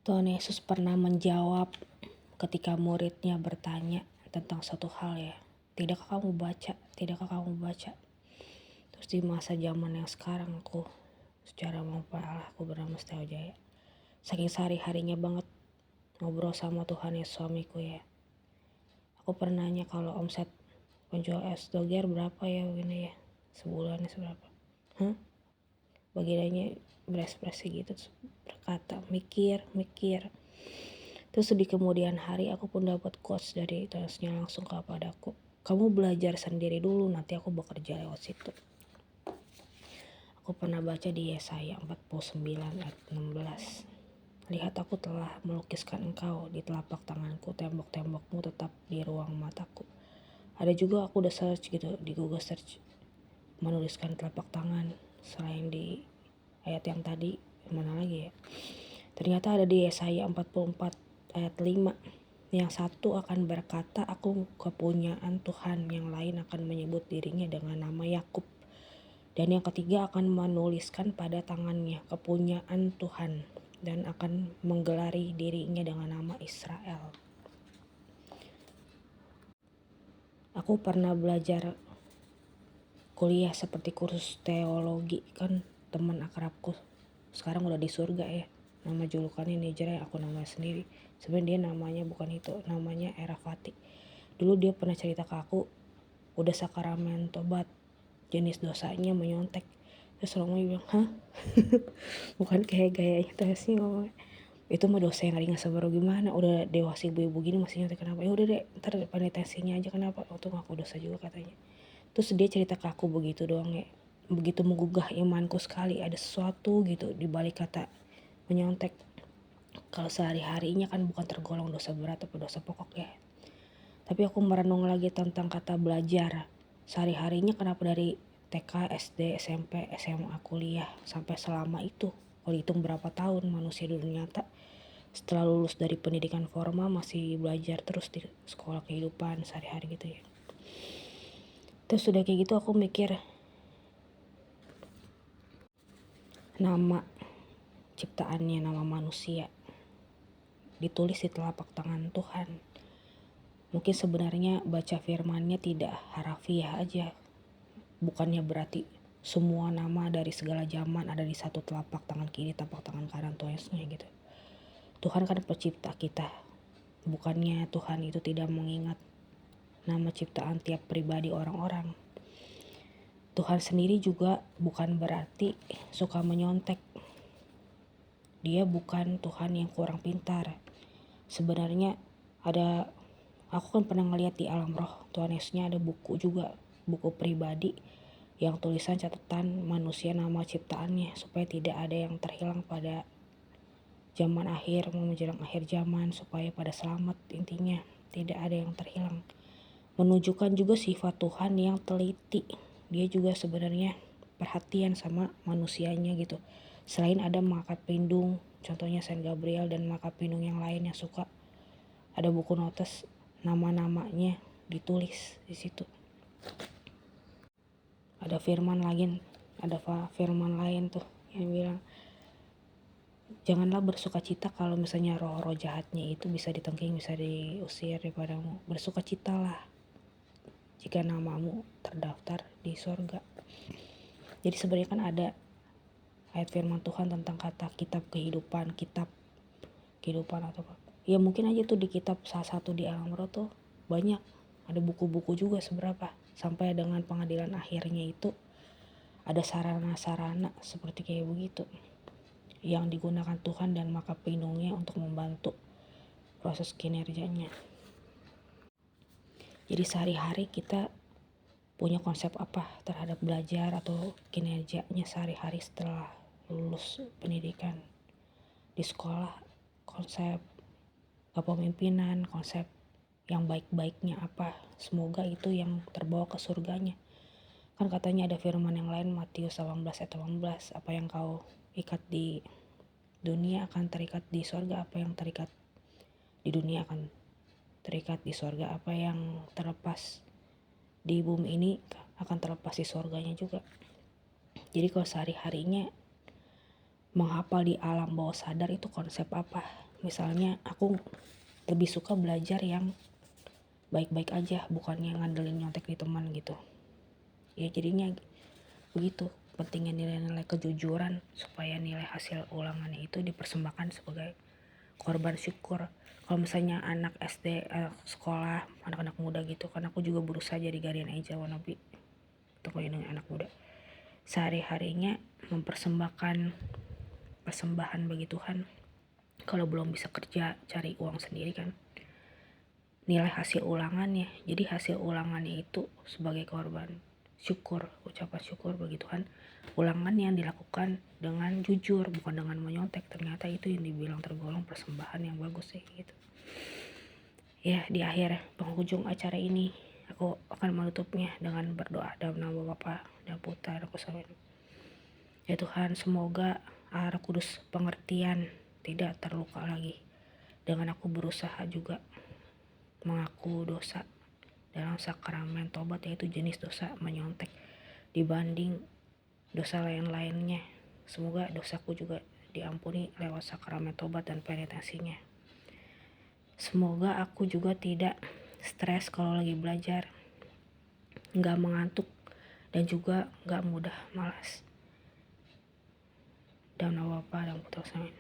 Tuhan Yesus pernah menjawab ketika muridnya bertanya tentang satu hal ya. Tidakkah kamu baca? Tidakkah kamu baca? Terus di masa zaman yang sekarang aku secara mempelai aku bernama Setio Jaya. Saking sehari-harinya banget ngobrol sama Tuhan Yesus suamiku ya. Aku pernah nanya kalau omset penjual es doger berapa ya begini ya. Sebulannya seberapa? Bagiannya berekspresi gitu terus berkata mikir. Terus di kemudian hari aku pun dapat quotes dari Tuhannya langsung kepadaku. Kamu belajar sendiri dulu, nanti aku bekerja lewat situ. Aku pernah baca di Yesaya 49 ayat 16. Lihat aku telah melukiskan engkau di telapak tanganku, tembok-tembokmu tetap di ruang mataku. Ada juga aku udah search gitu di Google search menuliskan telapak tangan selain di ayat yang tadi mana lagi ya. Ternyata ada di Yesaya 44 ayat 5. Yang satu akan berkata aku kepunyaan Tuhan, yang lain akan menyebut dirinya dengan nama Yakub. Dan yang ketiga akan menuliskan pada tangannya kepunyaan Tuhan dan akan menggelari dirinya dengan nama Israel. Aku pernah belajar kuliah seperti kursus teologi, kan teman akrabku sekarang udah di surga ya. Nama julukannya Nijra, aku namanya sendiri. Sebenarnya dia namanya bukan itu, namanya Erafati. Dulu dia pernah cerita ke aku, udah sakramen tobat, jenis dosanya menyontek. Terus Romo bilang, hah? Bukan kayak gayanya Tesi ngomong. Itu mah dosa yang ringan sebaru gimana, udah dewasa ibu-ibu gini masih nyontek kenapa? Ya udah deh, ntar penitensinya aja kenapa? Waktu ngaku dosa juga katanya. Terus dia cerita ke aku begitu doang ya. Begitu menggugah imanku sekali, ada sesuatu gitu di balik kata menyontek. Kalau sehari-harinya kan bukan tergolong dosa berat atau dosa pokok ya. Tapi aku merenung lagi tentang kata belajar. Sehari-harinya kenapa dari TK, SD, SMP, SMA, kuliah sampai selama itu. Kalau dihitung berapa tahun manusia di dunia nyata. Setelah lulus dari pendidikan formal masih belajar terus di sekolah kehidupan sehari-hari gitu ya. Terus sudah kayak gitu aku mikir, nama ciptaannya, nama manusia ditulis di telapak tangan Tuhan. Mungkin sebenarnya baca firmannya tidak harafiah aja. Bukannya berarti semua nama dari segala zaman ada di satu telapak tangan kiri, telapak tangan kanan Tuhannya gitu. Tuhan kan pencipta kita. Bukannya Tuhan itu tidak mengingat nama ciptaan tiap pribadi orang-orang. Tuhan sendiri juga bukan berarti suka menyontek. Dia bukan Tuhan yang kurang pintar. Sebenarnya aku kan pernah ngeliat di alam roh Tuhan Yesusnya ada buku juga, buku pribadi yang tulisan catatan manusia nama ciptaannya supaya tidak ada yang terhilang pada zaman akhir, menjelang akhir zaman, supaya pada selamat. Intinya tidak ada yang terhilang. Menunjukkan juga sifat Tuhan yang teliti. Dia juga sebenarnya perhatian sama manusianya gitu. Selain ada malaikat pelindung, contohnya Saint Gabriel dan malaikat pelindung yang lain yang suka ada buku notes nama-namanya ditulis di situ. Ada firman lain tuh yang bilang janganlah bersukacita kalau misalnya roh-roh jahatnya itu bisa ditengking, bisa diusir daripadamu. Bersukacitalah jika namamu terdaftar di surga. Jadi sebenarnya kan ada ayat firman Tuhan tentang kata kitab kehidupan atau apa. Ya mungkin aja tuh di kitab salah satu di alam roh tuh banyak. Ada buku-buku juga seberapa. Sampai dengan pengadilan akhirnya itu ada sarana-sarana seperti kayak begitu. Yang digunakan Tuhan dan maka pelindungnya untuk membantu proses kinerjanya. Jadi sehari-hari kita punya konsep apa terhadap belajar atau kinerjanya sehari-hari setelah lulus pendidikan di sekolah, konsep kepemimpinan, konsep yang baik-baiknya apa. Semoga itu yang terbawa ke surganya. Kan katanya ada firman yang lain Matius 18 ayat 18, apa yang kau ikat di dunia akan terikat di surga, apa yang terikat di dunia akan terikat di surga, apa yang terlepas di bumi ini akan terlepas di surganya juga. Jadi kalau sehari-harinya menghafal di alam bawah sadar itu konsep apa? Misalnya aku lebih suka belajar yang baik-baik aja, bukannya ngandelin nyontek di teman gitu. Ya jadinya begitu pentingnya nilai-nilai kejujuran supaya nilai hasil ulangannya itu dipersembahkan sebagai korban syukur. Kalau misalnya anak SD, sekolah, anak-anak muda gitu, kan aku juga berusaha jadi guardian angel wannabe untuk melindungi anak muda. Sehari-harinya mempersembahkan persembahan bagi Tuhan. Kalau belum bisa kerja, cari uang sendiri kan. Nilai hasil ulangannya, jadi hasil ulangannya itu sebagai korban syukur, ucapan syukur bagi Tuhan. Ulangan yang dilakukan dengan jujur, bukan dengan menyontek, ternyata itu yang dibilang tergolong persembahan yang bagus sih gitu. Ya, di akhir penghujung acara ini aku akan menutupnya dengan berdoa dalam nama Bapa dan Putra dan Roh Kudus. Ya Tuhan, semoga Roh Kudus pengertian tidak terluka lagi dengan aku berusaha juga mengaku dosa dalam sakramen tobat, yaitu jenis dosa menyontek dibanding dosa lain-lainnya. Semoga dosaku juga diampuni lewat sakramen tobat dan penitensinya. Semoga aku juga tidak stres kalau lagi belajar, nggak mengantuk, dan juga nggak mudah malas. Dalam nama Bapa dan Putra dan